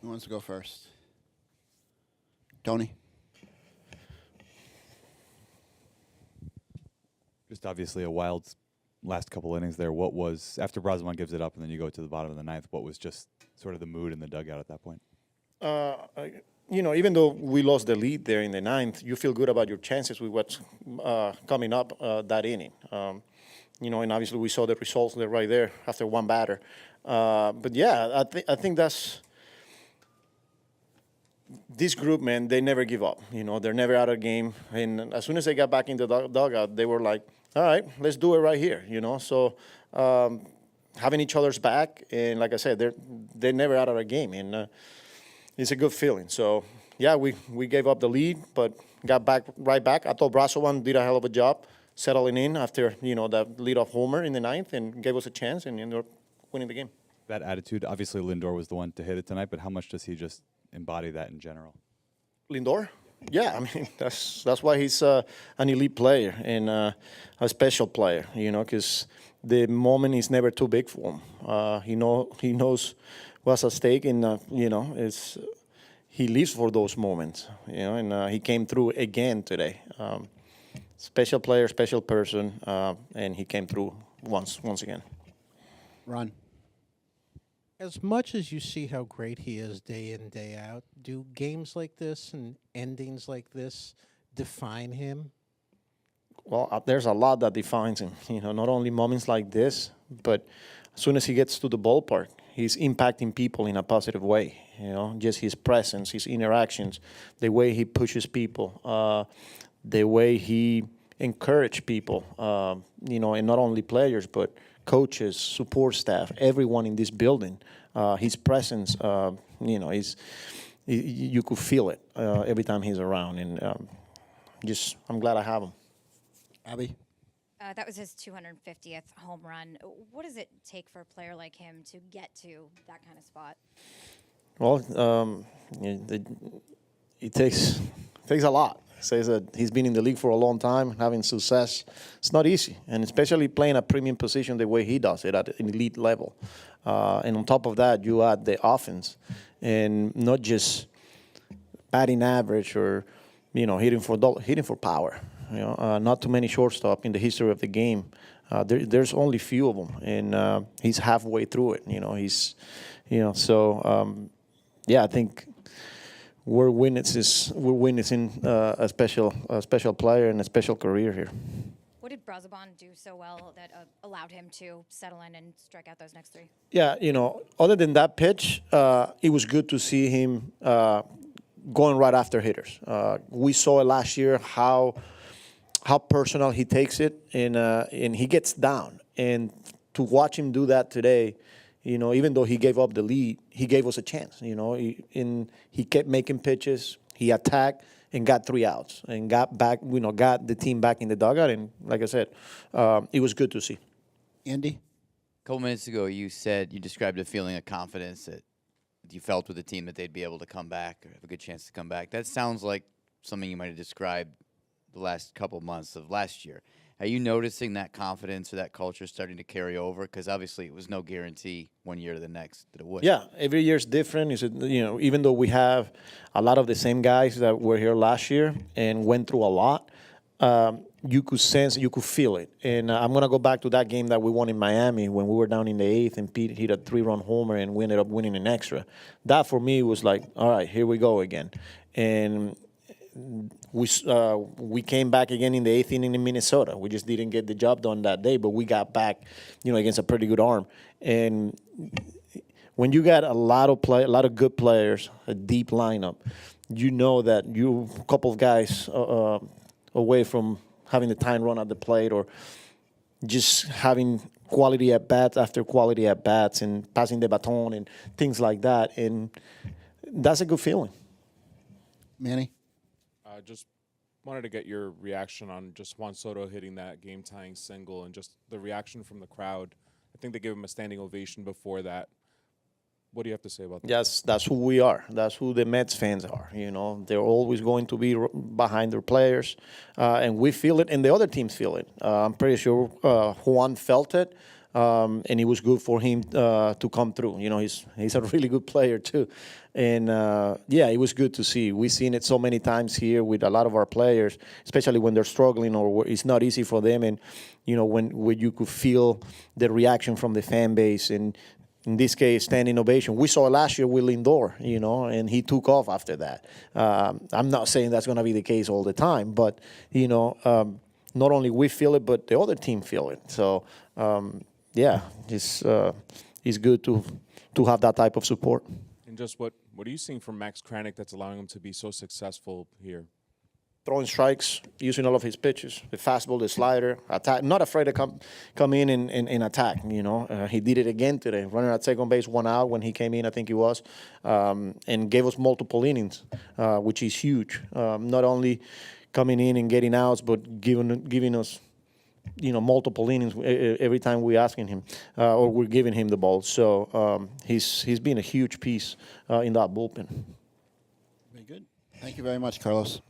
Who wants to go first? Tony? Just obviously a wild last couple innings there. What was, after Braziman gives it up and then you go to the bottom of the ninth, what was just sort of the mood in the dugout at that point? Even though we lost the lead there in the ninth, you feel good about your chances with what's coming up that inning. And obviously we saw the results there right there after one batter. But yeah, I think that's this group, man. They never give up. They're never out of game. And as soon as they got back in the dugout, they were like, "All right, let's do it right here." So having each other's back, and like I said, they're never out of a game, and it's a good feeling. So yeah, we gave up the lead, but got right back. I thought Brazovan did a hell of a job settling in after that leadoff homer in the ninth, and gave us a chance, and ended up winning the game. That attitude, obviously Lindor was the one to hit it tonight, but how much does he just embody that in general? Lindor? Yeah, I mean, that's why he's an elite player and a special player, because the moment is never too big for him. He knows what's at stake, and he lives for those moments, and he came through again today. Special player, special person, and he came through once again. Ron? As much as you see how great he is day in, day out, do games like this and endings like this define him? Well, there's a lot that defines him. Not only moments like this, but as soon as he gets to the ballpark, he's impacting people in a positive way. Just his presence, his interactions, the way he pushes people, the way he encourages people. And not only players, but coaches, support staff, everyone in this building. His presence, you could feel it every time he's around, and I'm glad I have him. Abby? That was his 250th home run. What does it take for a player like him to get to that kind of spot? Well, it takes a lot. Says that he's been in the league for a long time, having success. It's not easy, and especially playing a premium position the way he does it at an elite level. And on top of that, you add the offense, and not just batting average or hitting for power. Not too many shortstop in the history of the game. There's only few of them, and he's halfway through it. I think. We're witnessing a special player and a special career here. What did Brazoban do so well that allowed him to settle in and strike out those next three? Yeah, other than that pitch, it was good to see him going right after hitters. We saw it last year how personal he takes it, and he gets down. And to watch him do that today, even though he gave up the lead, he gave us a chance. He kept making pitches. He attacked and got 3 outs and got back. Got the team back in the dugout. And like I said, it was good to see. Andy? A couple minutes ago, you described a feeling of confidence that you felt with the team that they'd be able to come back or have a good chance to come back. That sounds like something you might have described the last couple months of last year. Are you noticing that confidence or that culture starting to carry over? Because obviously it was no guarantee one year to the next that it would. Yeah, every year is different. Even though we have a lot of the same guys that were here last year and went through a lot, you could sense, you could feel it. And I'm going to go back to that game that we won in Miami when we were down in the 8th and Pete hit a 3-run homer and we ended up winning an extra. That for me was like, all right, here we go again. And we came back again in the 8th inning in Minnesota. We just didn't get the job done that day, but we got back, against a pretty good arm. And when you got a lot of good players, a deep lineup, that you're a couple of guys away from having the time run at the plate or just having quality at bats after quality at bats and passing the baton and things like that. And that's a good feeling. Manny? Just wanted to get your reaction on just Juan Soto hitting that game-tying single and just the reaction from the crowd. I think they gave him a standing ovation before that. What do you have to say about that? Yes, that's who we are. That's who the Mets fans are. They're always going to be behind their players, and we feel it, and the other teams feel it. I'm pretty sure Juan felt it. and it was good for him to come through. You know, he's a really good player too, and yeah, it was good to see. We've seen it so many times here with a lot of our players, especially when they're struggling or it's not easy for them, and you know when you could feel the reaction from the fan base and. In this case, standing ovation. We saw last year with Lindor, you know, and he took off after that. I'm not saying that's going to be the case all the time, but, you know, not only we feel it, but the other team feel it. So, yeah, it's good to have that type of support. And just what are you seeing from Max Kranick that's allowing him to be so successful here? Throwing strikes, using all of his pitches, the fastball, the slider, attack. Not afraid to come in and attack. You know, he did it again today, running at second base, 1 out when he came in, I think he was, and gave us multiple innings, which is huge. Not only coming in and getting outs, but giving us, you know, multiple innings every time we're asking him or we're giving him the ball. So he's been a huge piece in that bullpen. Very good. Thank you very much, Carlos.